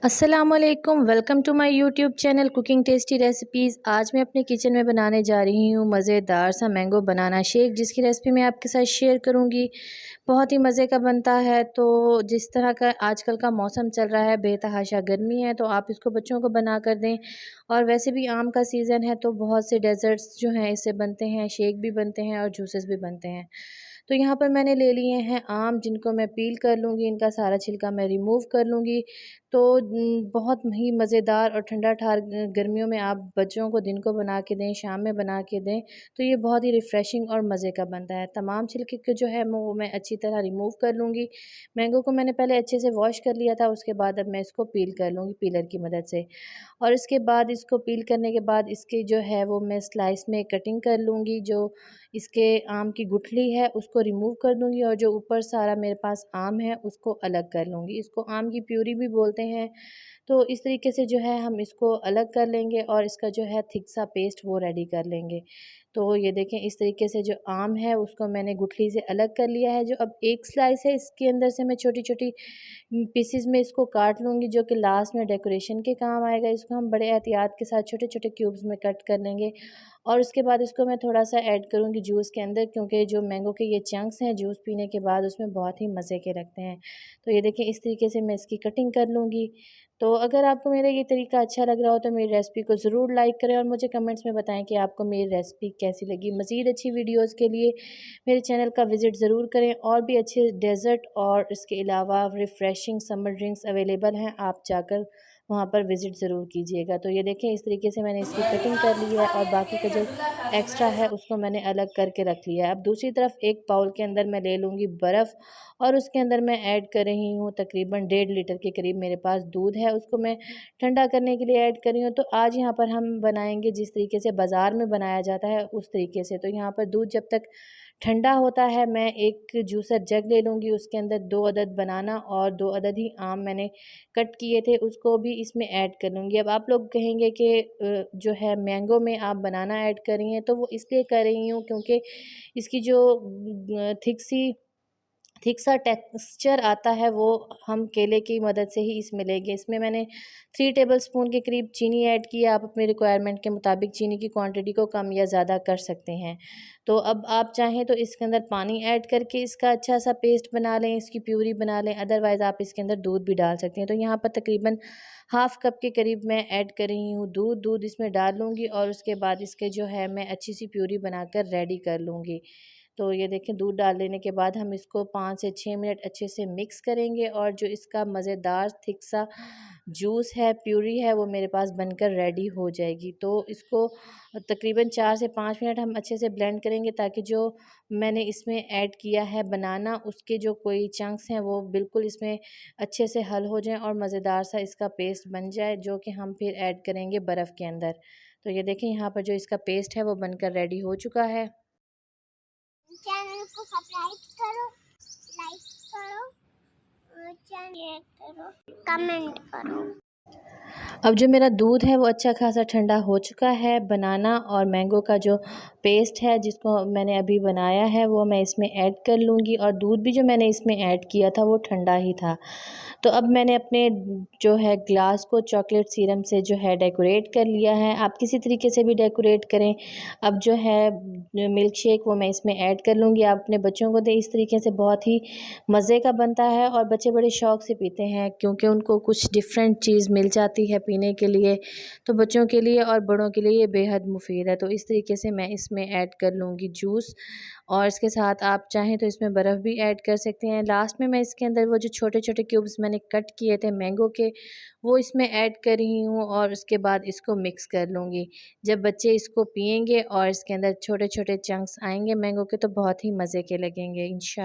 अस्सलामुअलैकुम, welcome to my YouTube channel cooking tasty recipes. आज मैं अपने किचन में बनाने जा रही हूँ मज़ेदार सा मैंगो बनाना शेक, जिसकी रेसिपी मैं आपके साथ शेयर करूँगी। बहुत ही मज़े का बनता है। तो जिस तरह का आजकल का मौसम चल रहा है, बेतहाशा गर्मी है, तो आप इसको बच्चों को बना कर दें। और वैसे भी आम का सीज़न है, तो बहुत से डेज़र्ट्स जो हैं इससे बनते हैं, शेक भी बनते हैं और जूसेस भी बनते हैं। तो यहाँ पर मैंने ले लिए हैं आम, जिनको मैं पील कर लूँगी, इनका सारा छिलका मैं रिमूव कर लूँगी। तो बहुत ही मज़ेदार और ठंडा ठार गर्मियों में आप बच्चों को दिन को बना के दें, शाम में बना के दें, तो ये बहुत ही रिफ़्रेशिंग और मज़े का बनता है। तमाम छिलके को जो है वो मैं अच्छी तरह रिमूव कर लूँगी। मैंगो को मैंने पहले अच्छे से वॉश कर लिया था, उसके बाद अब मैं इसको पील कर लूँगी पीलर की मदद से। और इसके बाद इसको पील करने के बाद इसकी जो है वो मैं स्लाइस में कटिंग कर लूँगी। जो इसके आम की गुठली है उसको रिमूव कर दूँगी और जो ऊपर सारा मेरे पास आम है उसको अलग कर लूँगी। इसको आम की प्यूरी भी बोलते हैं। तो इस तरीके से जो है हम इसको अलग कर लेंगे और इसका जो है थिक सा पेस्ट वो रेडी कर लेंगे। तो ये देखें, इस तरीके से जो आम है उसको मैंने गुठली से अलग कर लिया है। जो अब एक स्लाइस है, इसके अंदर से मैं छोटी-छोटी पीसेस में इसको काट लूँगी, जो कि लास्ट में डेकोरेशन के काम आएगा। इसको हम बड़े एहतियात के साथ छोटे-छोटे क्यूब्स में कट कर लेंगे और उसके बाद इसको मैं थोड़ा-सा ऐड करूँगी जूस के अंदर, क्योंकि जो मैंगो के ये चंक्स हैं जूस पीने के बाद उसमें बहुत ही मज़े के लगते हैं। तो ये देखिए, इस तरीके से मैं इसकी कटिंग कर लूँगी। तो अगर आपको मेरा ये तरीका अच्छा लग रहा हो तो मेरी रेसिपी को ज़रूर लाइक करें और मुझे कमेंट्स में बताएं कि आपको मेरी रेसिपी कैसी लगी। मज़ीद अच्छी वीडियोस के लिए मेरे चैनल का विज़िट ज़रूर करें। और भी अच्छे डेज़र्ट और इसके अलावा रिफ़्रेशिंग समर ड्रिंक्स अवेलेबल हैं, आप जाकर वहाँ पर विज़िट ज़रूर कीजिएगा। तो ये देखें, इस तरीके से मैंने इसकी कटिंग कर ली है और बाकी का जो एक्स्ट्रा है उसको मैंने अलग करके रख लिया है। अब दूसरी तरफ एक बाउल के अंदर मैं ले लूँगी बर्फ़ और उसके अंदर मैं ऐड कर रही हूँ तकरीबन 1.5 लीटर के करीब मेरे पास दूध है, उसको मैं ठंडा करने के लिए ऐड कर रही हूँ। तो आज यहाँ पर हम बनाएंगे जिस तरीके से बाज़ार में बनाया जाता है उस तरीके से। तो यहाँ पर दूध जब तक ठंडा होता है, मैं एक जूसर जग ले लूँगी, उसके अंदर 2 अदद बनाना और 2 अदद ही आम मैंने कट किए थे उसको भी इसमें ऐड कर लूँगी। अब आप लोग कहेंगे कि जो है मैंगो में आप बनाना ऐड कर रही हैं, तो वो इसलिए कर रही हूँ क्योंकि इसकी जो थिक सा टेक्सचर आता है वो हम केले की मदद से ही इसमें लेंगे। इसमें मैंने 3 टेबलस्पून के करीब चीनी ऐड की है। आप अपने रिक्वायरमेंट के मुताबिक चीनी की क्वांटिटी को कम या ज़्यादा कर सकते हैं। तो अब आप चाहें तो इसके अंदर पानी ऐड करके इसका अच्छा सा पेस्ट बना लें, इसकी प्यूरी बना लें, अदरवाइज़ आप इसके अंदर दूध भी डाल सकते हैं। तो यहाँ पर तकरीबन हाफ़ कप के करीब मैं ऐड कर रही हूँ दूध इसमें डाल लूँगी और उसके बाद इसके जो है मैं अच्छी सी प्यूरी बनाकर रेडी कर लूँगी। तो ये देखें, दूध डाल देने के बाद हम इसको 5 से 6 मिनट अच्छे से मिक्स करेंगे और जो इसका मज़ेदार थिक सा जूस है, प्यूरी है, वो मेरे पास बनकर रेडी हो जाएगी। तो इसको तकरीबन 4 से 5 मिनट हम अच्छे से ब्लेंड करेंगे ताकि जो मैंने इसमें ऐड किया है बनाना, उसके जो कोई चंक्स हैं वो बिल्कुल इसमें अच्छे से हल हो जाएँ और मज़ेदार सा इसका पेस्ट बन जाए, जो कि हम फिर ऐड करेंगे बर्फ़ के अंदर। तो ये देखें, यहाँ पर जो इसका पेस्ट है वो बनकर रेडी हो चुका है। चैनल को सब्सक्राइब करो, लाइक करो और चैनल करो, कमेंट करो। अब जो मेरा दूध है वो अच्छा खासा ठंडा हो चुका है। बनाना और मैंगो का जो पेस्ट है जिसको मैंने अभी बनाया है वो मैं इसमें ऐड कर लूँगी और दूध भी जो मैंने इसमें ऐड किया था वो ठंडा ही था। तो अब मैंने अपने जो है ग्लास को चॉकलेट सिरप से जो है डेकोरेट कर लिया है। आप किसी तरीके से भी डेकोरेट करें। अब जो है मिल्क शेक वो मैं इसमें ऐड कर लूँगी। आप अपने बच्चों को दें, इस तरीके से बहुत ही मज़े का बनता है और बच्चे बड़े शौक़ से पीते हैं क्योंकि उनको कुछ डिफरेंट चीज़ मिल जाती है पीने के लिए। तो बच्चों के लिए और बड़ों के लिए ये बेहद मुफीद है। तो इस तरीके से मैं इसमें ऐड कर लूँगी जूस और इसके साथ आप चाहें तो इसमें बर्फ़ भी ऐड कर सकते हैं। लास्ट में मैं इसके अंदर वो जो छोटे-छोटे क्यूब्स मैंने कट किए थे मैंगो के, वो इसमें ऐड कर रही हूँ और उसके बाद इसको मिक्स कर लूँगी। जब बच्चे इसको पिएँगे और इसके अंदर छोटे-छोटे चंक्स आएँगे मैंगो के, तो बहुत ही मज़े के लगेंगे इंशा